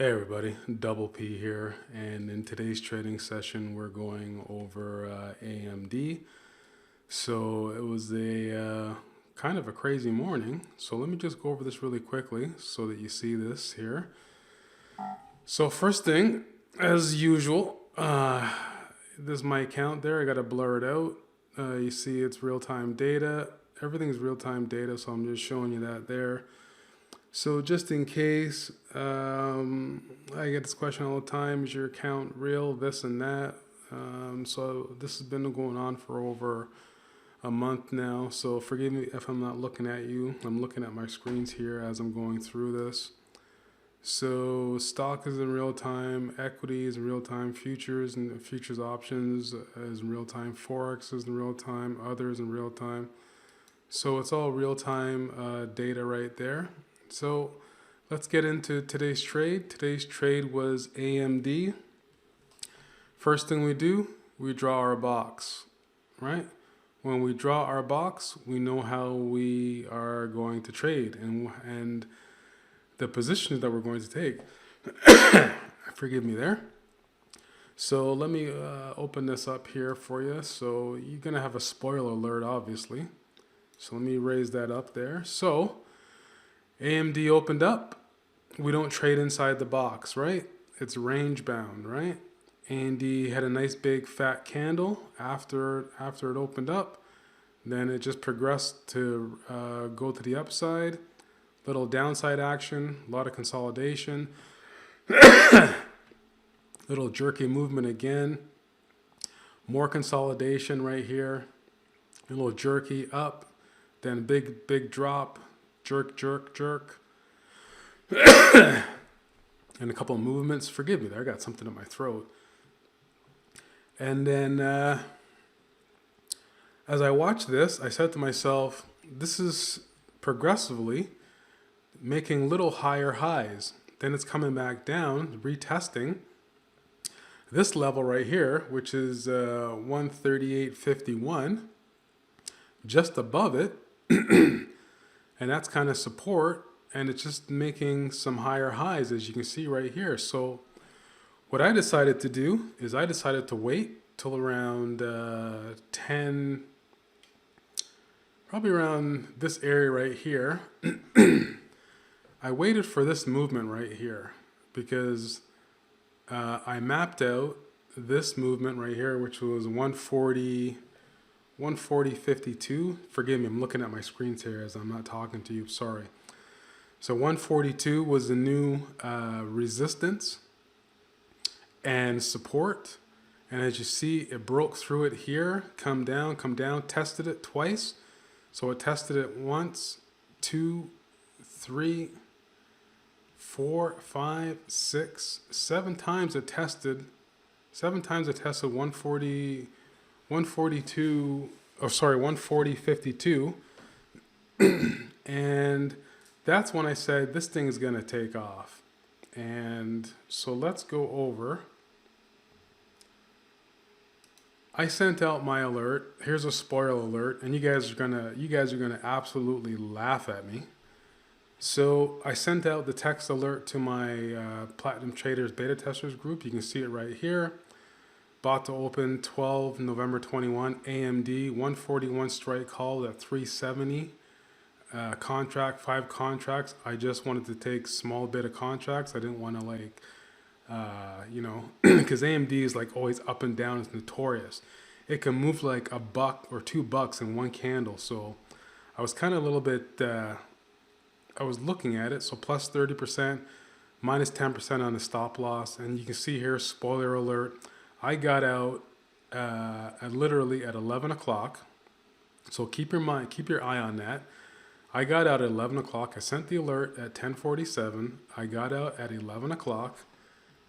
Hey everybody, Double P here, and in today's trading session we're going over AMD. So it was a kind of a crazy morning, so let me just go over this really quickly so that you see this here. So first thing, as usual, this is my account there. I got to blur it out. You see it's real-time data. Everything's real-time data, so I'm just showing you that there. So just in case, I get this question all the time, is your account real, this and that. So this has been going on for over a month now. So forgive me if I'm not looking at you. I'm looking at my screens here as I'm going through this. So stock is in real time, equity is in real time, futures and futures options is in real time, forex is in real time, others in real time. So it's all real time data right there. So let's get into today's trade. Today's trade was AMD. First thing we do, we draw our box, right? When we draw our box, we know how we are going to trade and the positions that we're going to take. Forgive me there. So let me open this up here for you. So you're going to have a spoiler alert, obviously. So let me raise that up there. So AMD opened up. We don't trade inside the box, right? It's range bound, right? AMD had a nice big fat candle after it opened up. Then it just progressed to go to the upside. Little downside action, a lot of consolidation. Little jerky movement again. More consolidation right here. A little jerky up. Then big drop. Jerk, jerk, jerk. And a couple of movements. Forgive me there, I got something in my throat. And then as I watched this, I said to myself, this is progressively making little higher highs. Then it's coming back down, retesting this level right here, which is 138.51, just above it. And that's kind of support, and it's just making some higher highs, as you can see right here. So what I decided to do is I decided to wait till around 10, probably around this area right here. I waited for this movement right here because I mapped out this movement right here, which was 140.52. Forgive me, I'm looking at my screens here as I'm not talking to you. Sorry. So 142 was the new resistance and support. And as you see, it broke through it here, come down, tested it twice. So it tested it once, 2, 3, 4, 5, 6, 7 times it tested. 7 times it tested 140.52. And that's when I said this thing is going to take off. And so let's go over. I sent out my alert. Here's a spoiler alert, and you guys are gonna absolutely laugh at me. So I sent out the text alert to my Platinum Traders Beta Testers group. You can see it right here. Bought to open 12 November 21, AMD 141 strike call at 370. Contract, 5 contracts. I just wanted to take small bit of contracts. I didn't want to because AMD is like always up and down. It's notorious. It can move like $1 or $2 in one candle. So I was kind of a little bit, I was looking at it. So plus 30%, minus 10% on the stop loss. And you can see here, spoiler alert, I got out literally at 11 o'clock. So keep your eye on that. I got out at 11 o'clock. I sent the alert at 10:47. I got out at 11 o'clock,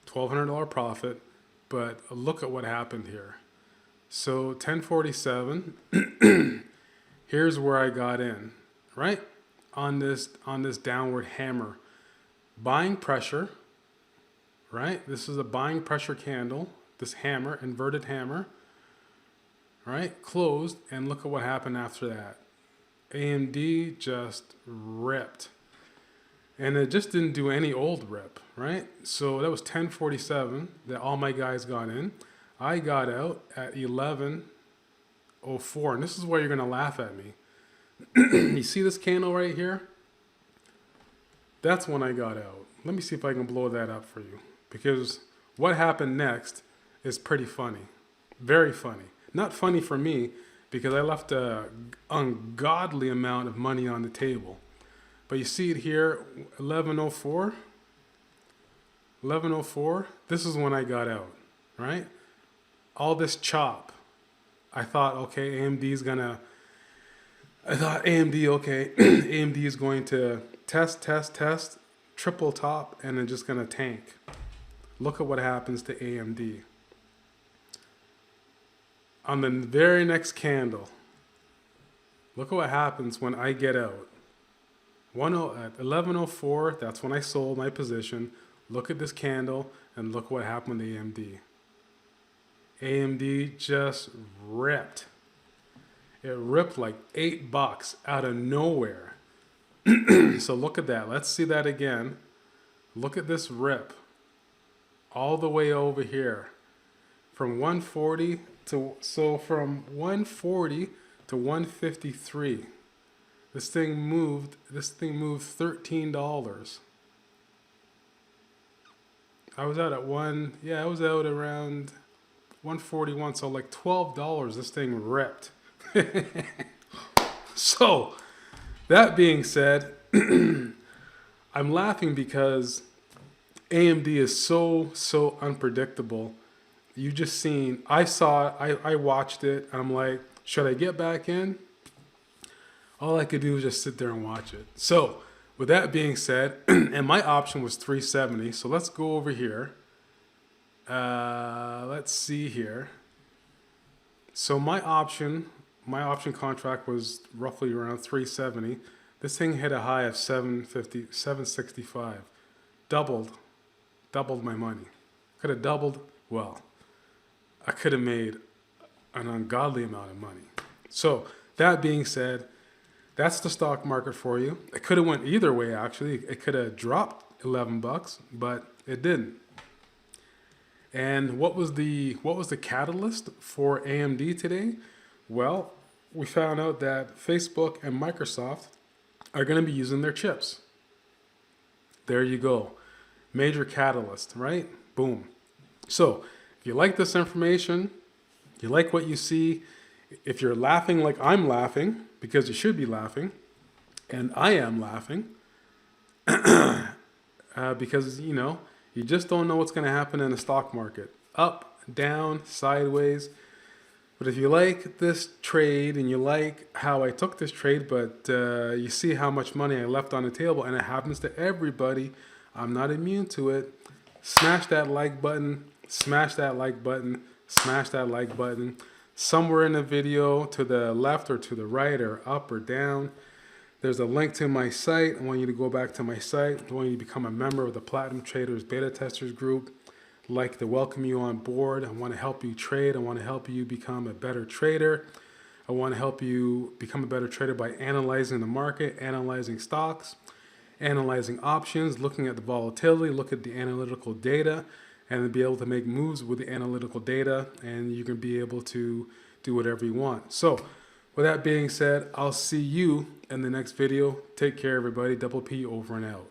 $1,200 profit. But look at what happened here. So 10:47, here's where I got in, right? On this downward hammer. Buying pressure, right? This is a buying pressure candle, this hammer, inverted hammer, right? Closed, and look at what happened after that. AMD just ripped. And it just didn't do any old rip, right? So that was 10:47 that all my guys got in. I got out at 11:04, and this is where you're gonna laugh at me. You see this candle right here? That's when I got out. Let me see if I can blow that up for you, because what happened next is pretty funny, very funny. Not funny for me because I left a ungodly amount of money on the table. But you see it here, 11:04. 11:04. This is when I got out, right? All this chop. I thought, okay, AMD's gonna. I thought AMD, okay, AMD is going to test, triple top, and then just gonna tank. Look at what happens to AMD. On the very next candle, look at what happens when I get out. At 11:04, that's when I sold my position. Look at this candle and look what happened to AMD. AMD just ripped. It ripped like $8 out of nowhere. So look at that. Let's see that again. Look at this rip. All the way over here. From 140 to 153. This thing moved $13. I was out at I was out around 141, so like $12 this thing ripped. So, that being said, I'm laughing because AMD is so unpredictable. You just seen, I watched it, and I'm like, should I get back in? All I could do was just sit there and watch it. So, with that being said, and my option was 370, so let's go over here. Let's see here. So my option contract was roughly around 370. This thing hit a high of 765. Doubled my money. Could have doubled. Well, I could have made an ungodly amount of money. So that being said, that's the stock market for you. It could have went either way, actually. It could have dropped $11, but it didn't. And what was the catalyst for AMD today? Well, we found out that Facebook and Microsoft are going to be using their chips. There you go. Major catalyst, right? Boom. So, if you like this information, you like what you see, if you're laughing like I'm laughing, because you should be laughing, and I am laughing, because, you just don't know what's going to happen in the stock market. Up, down, sideways. But if you like this trade and you like how I took this trade, but you see how much money I left on the table, and it happens to everybody, I'm not immune to it. Smash that like button, smash that like button, smash that like button. Somewhere in the video, to the left or to the right or up or down, there's a link to my site. I want you to go back to my site. I want you to become a member of the Platinum Traders Beta Testers group. I'd like to welcome you on board. I want to help you trade. I want to help you become a better trader. I want to help you become a better trader by analyzing the market, analyzing stocks, analyzing options, looking at the volatility, look at the analytical data, and then be able to make moves with the analytical data, and you can be able to do whatever you want. So, with that being said, I'll see you in the next video. Take care, everybody. Double P over and out.